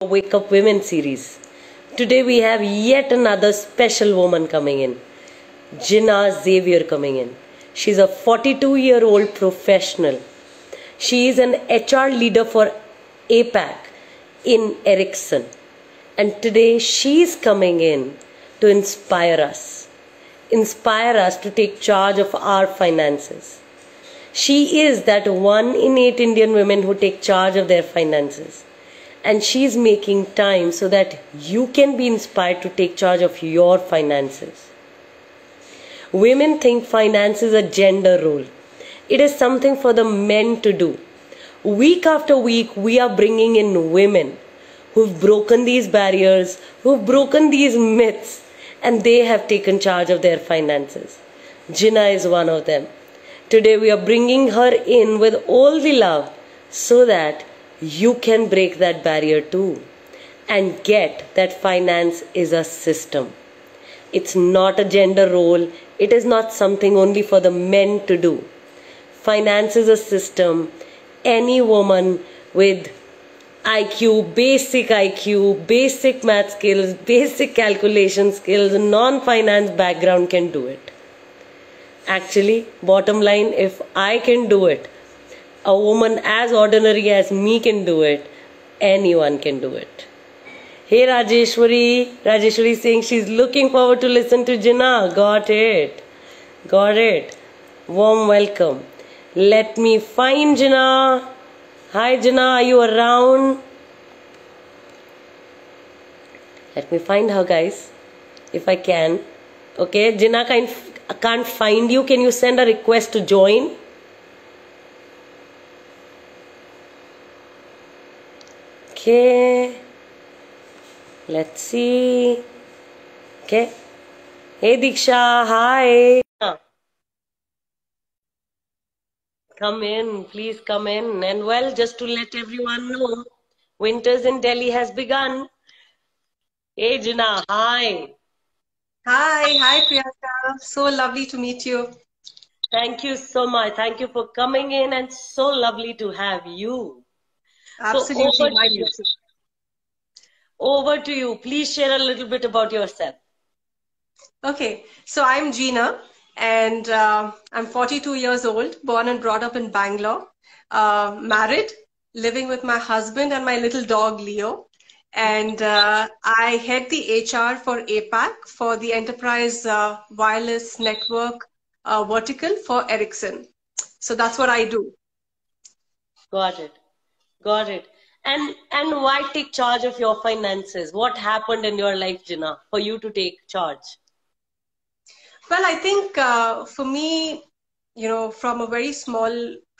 Wake Up Women series. Today we have yet another special woman coming in. Gina Xavier coming in. She's a 42-year-old professional. She is an HR leader for APAC in Ericsson. And today she is coming in to inspire us. Inspire us to take charge of our finances. She is that 1 in 8 Indian women who take charge of their finances. And she's making time so that you can be inspired to take charge of your finances. Women think finance is a gender role. It is something for the men to do. Week after week, we are bringing in women who've broken these barriers, who've broken these myths, and they have taken charge of their finances. Gina is one of them. Today we are bringing her in with all the love so that you can break that barrier too and get that finance is a system. It's not a gender role. It is not something only for the men to do. Finance is a system. Any woman with IQ, basic math skills, basic calculation skills, non-finance background can do it. Actually, bottom line, if I can do it, a woman as ordinary as me can do it, anyone can do it. Hey Rajeshwari. Rajeshwari is saying she's looking forward to listen to Gina. Got it. Got it. Warm welcome. Let me find Gina. Hi Gina, are you around? Let me find her, guys, if I can. Okay, Gina, I can't find you. Can you send a request to join? Okay, let's see. Okay. Hey Diksha, hi. Come in, please come in. And well, just to let everyone know, winters in Delhi has begun. Hey Gina, hi. Hi Priyanka. So lovely to meet you. Thank you so much. Thank you for coming in and so lovely to have you. Absolutely, So my pleasure. Over to you. Please share a little bit about yourself. Okay, so I'm Gina and I'm 42 years old, born and brought up in Bangalore, married, living with my husband and my little dog Leo. And I head the HR for APAC for the enterprise wireless network vertical for Ericsson. So that's what I do. Got it. Got it. And why take charge of your finances? What happened in your life, Gina, for you to take charge? Well, I think for me, from a very small,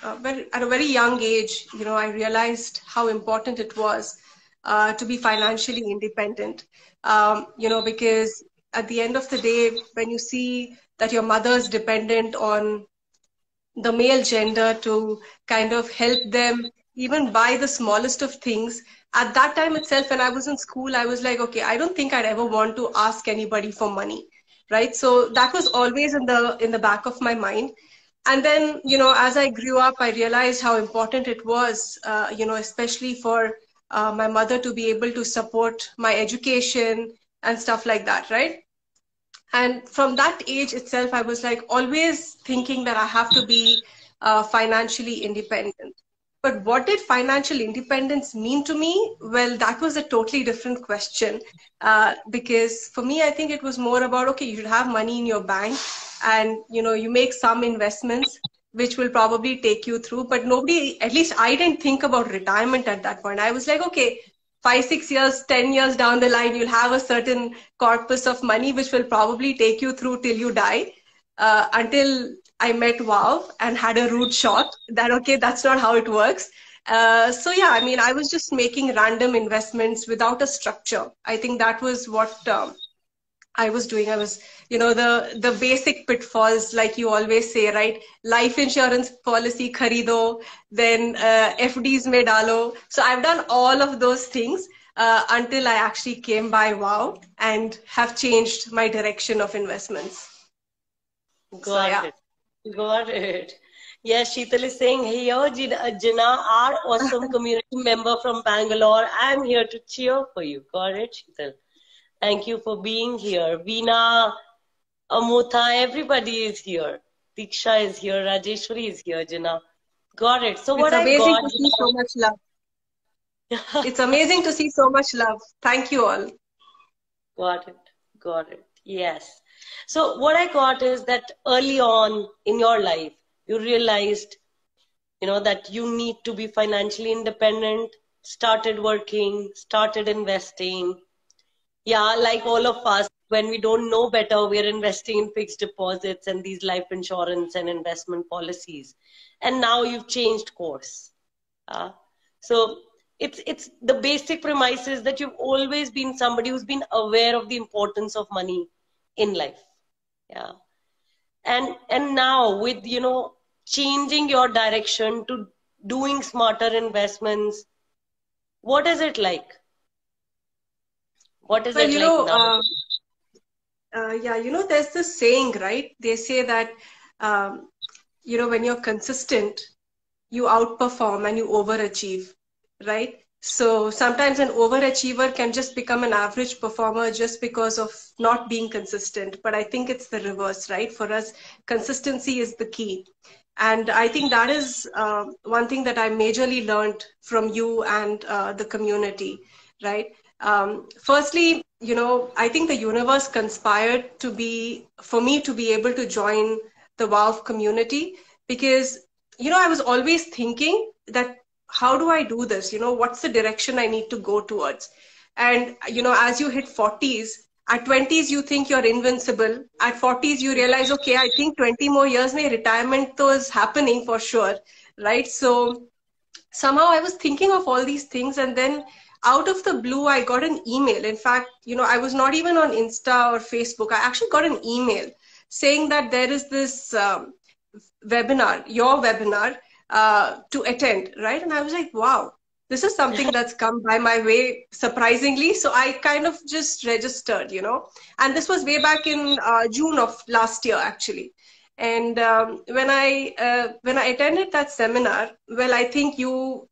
at a very young age, I realized how important it was to be financially independent. Because at the end of the day, when you see that your mother's dependent on the male gender to kind of help them even buy the smallest of things, at that time itself, when I was in school, I was like, okay, I don't think I'd ever want to ask anybody for money, right? So that was always in the back of my mind. And then, as I grew up, I realized how important it was, especially for my mother to be able to support my education and stuff like that, right? And from that age itself, I was like always thinking that I have to be financially independent. But what did financial independence mean to me? Well, that was a totally different question. Because for me, I think it was more about, okay, you should have money in your bank and, you make some investments which will probably take you through. But nobody, at least I didn't think about retirement at that point. I was like, okay, 5, 6 years, 10 years down the line, you'll have a certain corpus of money which will probably take you through till you die. Until I met Wow and had a rude shock that, okay, that's not how it works. So yeah, I mean, I was just making random investments without a structure. I think that was what I was doing. I was, the basic pitfalls, like you always say, right? Life insurance policy kharido, then FDs mein dalo. So I've done all of those things until I actually came by Wow and have changed my direction of investments. So Got yeah. it. Got it. Yes, Sheetal is saying, here, Gina, our awesome community member from Bangalore. I'm here to cheer for you. Got it, Sheetal? Thank you for being here. Veena, Amutha, everybody is here. Diksha is here. Rajeshwari is here, Gina. Got it. So It's what I amazing got, to see so much love. It's amazing to see so much love. Thank you all. got it, got it. Yes. So what I got is that early on in your life, you realized, that you need to be financially independent, started working, started investing. Yeah, like all of us, when we don't know better, we're investing in fixed deposits and these life insurance and investment policies. And now you've changed course. So it's the basic premise is that you've always been somebody who's been aware of the importance of money in life. Yeah. And now with, changing your direction to doing smarter investments, what is it like? What is Well, it like now? yeah, there's this saying, right? They say that, um, when you're consistent, you outperform and you overachieve, right? So sometimes an overachiever can just become an average performer just because of not being consistent. But I think it's the reverse, right? For us, consistency is the key. And I think that is one thing that I majorly learned from you and the community, right? Firstly, I think the universe conspired for me to be able to join the WOW community because, I was always thinking that how do I do this? What's the direction I need to go towards? And, as you hit 40s, at 20s, you think you're invincible. At 40s, you realize, okay, I think 20 more years, mein retirement to is happening for sure, right? So somehow I was thinking of all these things, and then out of the blue, I got an email. In fact, I was not even on Insta or Facebook. I actually got an email saying that there is this webinar, your webinar, to attend, right? And I was like, wow, this is something that's come by my way surprisingly. So I kind of just registered, and this was way back in June of last year, actually. And when I attended that seminar, well, I think you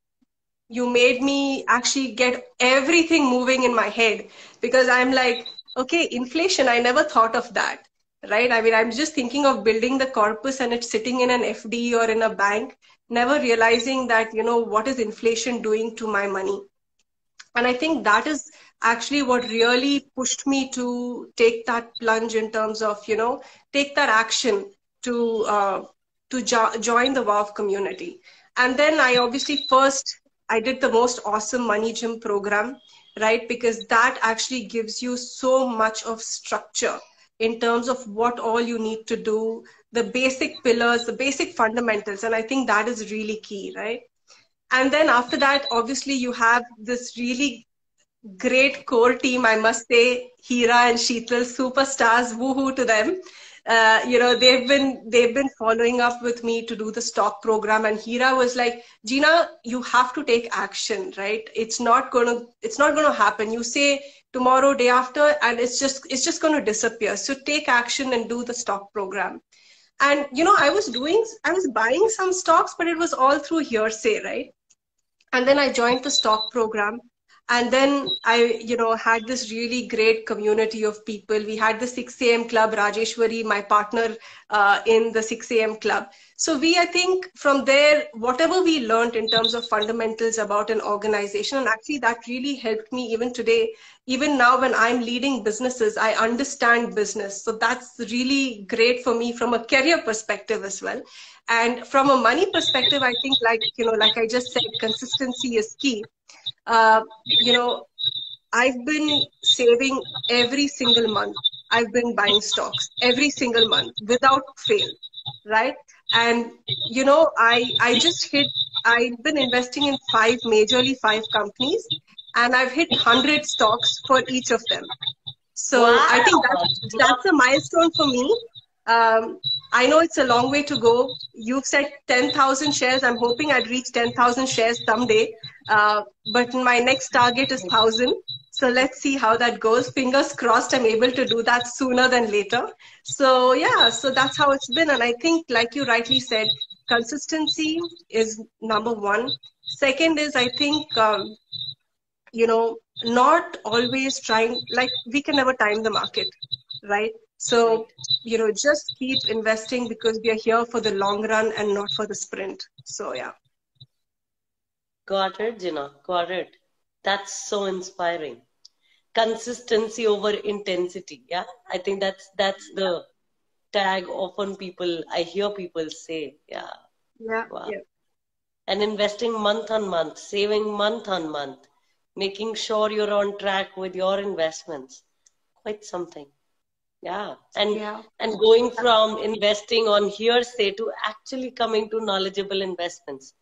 made me actually get everything moving in my head because I'm like, okay, inflation, I never thought of that, right? I mean, I'm just thinking of building the corpus and it's sitting in an FD or in a bank, never realizing that, what is inflation doing to my money? And I think that is actually what really pushed me to take that plunge in terms of, take that action to join the WOW community. And then I obviously first, I did the most awesome Money Gym program, right? Because that actually gives you so much of structure in terms of what all you need to do, the basic pillars, the basic fundamentals. And I think that is really key, right? And then after that, obviously, you have this really great core team, I must say, Hira and Sheetal, superstars, woohoo to them. They've been following up with me to do the stock program, and Hira was like, Gina, you have to take action, right? It's not gonna happen. You say tomorrow, day after, and it's just gonna disappear. So take action and do the stock program. And I was buying some stocks, but it was all through hearsay, right? And then I joined the stock program. And then I, had this really great community of people. We had the 6 a.m. club, Rajeshwari, my partner in the 6 a.m. club. So I think from there, whatever we learned in terms of fundamentals about an organization, and actually that really helped me even today, even now when I'm leading businesses, I understand business. So that's really great for me from a career perspective as well. And from a money perspective, I think like I just said, consistency is key. Uh, I've been saving every single month. I've been buying stocks every single month without fail, right? And I've been investing in majorly five companies, and I've hit 100 stocks for each of them. So I think that's a milestone for me. I know it's a long way to go. You've said 10,000 shares. I'm hoping I'd reach 10,000 shares someday. But my next target is 1,000. So let's see how that goes. Fingers crossed I'm able to do that sooner than later. So yeah, so that's how it's been. And I think, like you rightly said, consistency is number one. Second is, I think, not always trying, like we can never time the market, right? Right. So, just keep investing because we are here for the long run and not for the sprint. So, yeah. Got it, Gina. Got it. That's so inspiring. Consistency over intensity. Yeah, I think that's the tag often I hear people say. Yeah, Yeah. wow. Yeah. And investing month on month, saving month on month, making sure you're on track with your investments. Quite something. Yeah. Yeah. And going from investing on hearsay to actually coming to knowledgeable investments.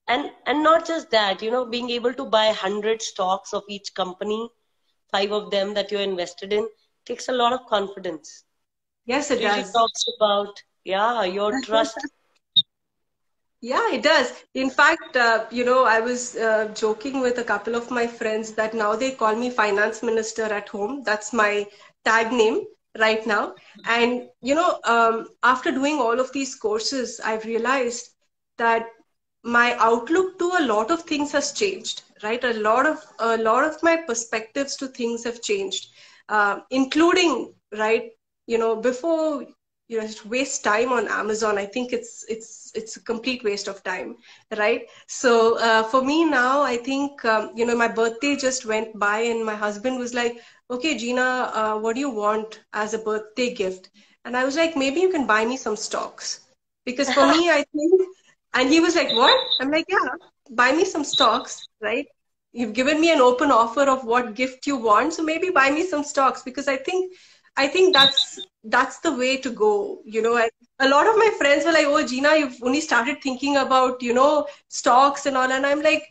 And not just that, being able to buy 100 stocks of each company, five of them that you're invested in, takes a lot of confidence. Yes, It it really does. talks about, yeah, your trust. Yeah, it does. In fact, I was joking with a couple of my friends that now they call me finance minister at home. That's my tag name right now. And, after doing all of these courses, I've realized that my outlook to a lot of things has changed, right? A lot of my perspectives to things have changed, including, right, before just waste time on Amazon. I think it's a complete waste of time, right? So for me now, I think my birthday just went by, and my husband was like, "Okay, Gina, what do you want as a birthday gift?" And I was like, "Maybe you can buy me some stocks," because for me, I think. And he was like, "What?" I'm like, "Yeah, buy me some stocks, right? You've given me an open offer of what gift you want, so maybe buy me some stocks because I think that's the way to go. A lot of my friends were like, "Oh, Gina, you've only started thinking about stocks and all," and I'm like,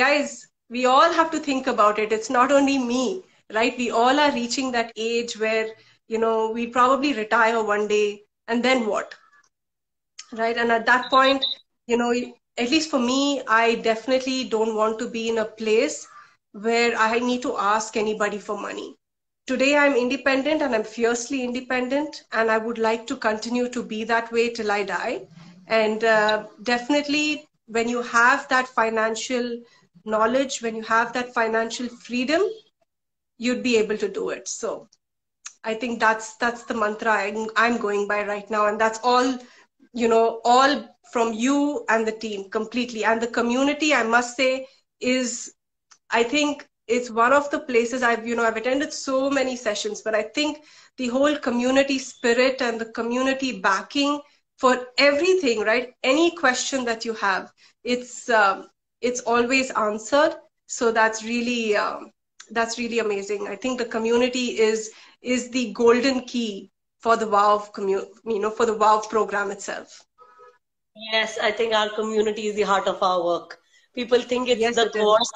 "Guys, we all have to think about it. It's not only me, right? We all are reaching that age where we probably retire one day, and then what, right? And at that point, you know, at least for me, I definitely don't want to be in a place where I need to ask anybody for money. Today, I'm independent and I'm fiercely independent, and I would like to continue to be that way till I die. And definitely, when you have that financial knowledge, when you have that financial freedom, you'd be able to do it. So I think that's the mantra I'm going by right now, and that's all from you and the team completely, and the community. I must say is I think it's one of the places I've attended so many sessions, but I think the whole community spirit and the community backing for everything, right? Any question that you have, it's always answered. So that's really amazing. I think the community is the golden key for the for the Wow program itself. Yes, I think our community is the heart of our work. People think it's Yes, the it is. course.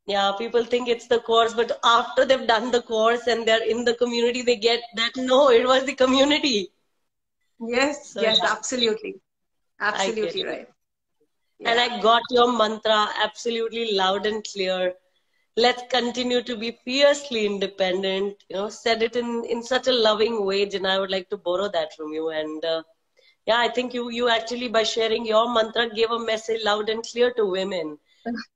Yeah, people think it's the course, but after they've done the course and they're in the community, they get that no, it was the community. Yes, So yes, yeah, absolutely. I get Absolutely you. right. And Yeah. I got your mantra absolutely loud and clear. Let's continue to be fiercely independent. Said it in such a loving way, and I would like to borrow that from you. And yeah, I think you actually by sharing your mantra gave a message loud and clear to women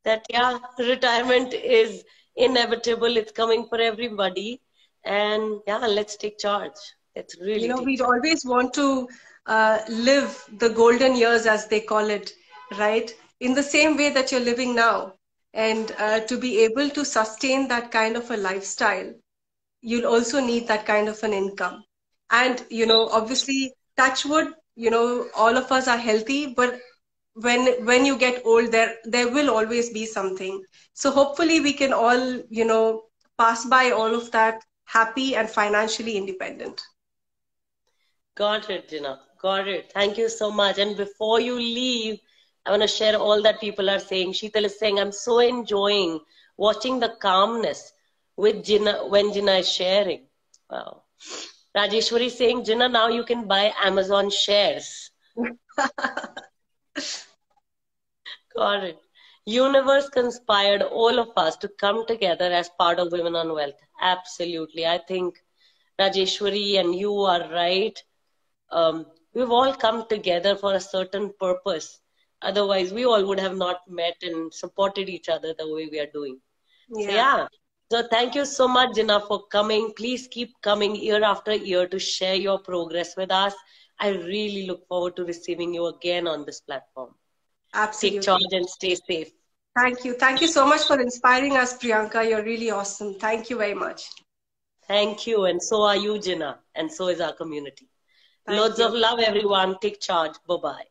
that yeah, retirement is inevitable. It's coming for everybody, and yeah, let's take charge. Let's really take We'd charge. always want to live the golden years, as they call it, right? In the same way that you're living now. And to be able to sustain that kind of a lifestyle, you'll also need that kind of an income. And, obviously, touch wood, all of us are healthy, but when you get old, there will always be something. So hopefully we can all, pass by all of that happy and financially independent. Got it, Gina. Got it. Thank you so much. And before you leave, I want to share all that people are saying. Sheetal is saying, I'm so enjoying watching the calmness with Gina when Gina is sharing. Wow. Rajeshwari is saying, Gina, now you can buy Amazon shares. Got it. Universe conspired all of us to come together as part of Women on Wealth. Absolutely. I think Rajeshwari and you are right. we've all come together for a certain purpose. Otherwise, we all would have not met and supported each other the way we are doing. So, Yeah, yeah. So, thank you so much, Gina, for coming. Please keep coming year after year to share your progress with us. I really look forward to receiving you again on this platform. Take absolutely. charge and stay safe. Thank you. Thank you so much for inspiring us, Priyanka. You're really awesome. Thank you very much. Thank you. And so are you, Gina. And so is our community. Thank Loads of you. love, everyone. Take charge. Bye bye.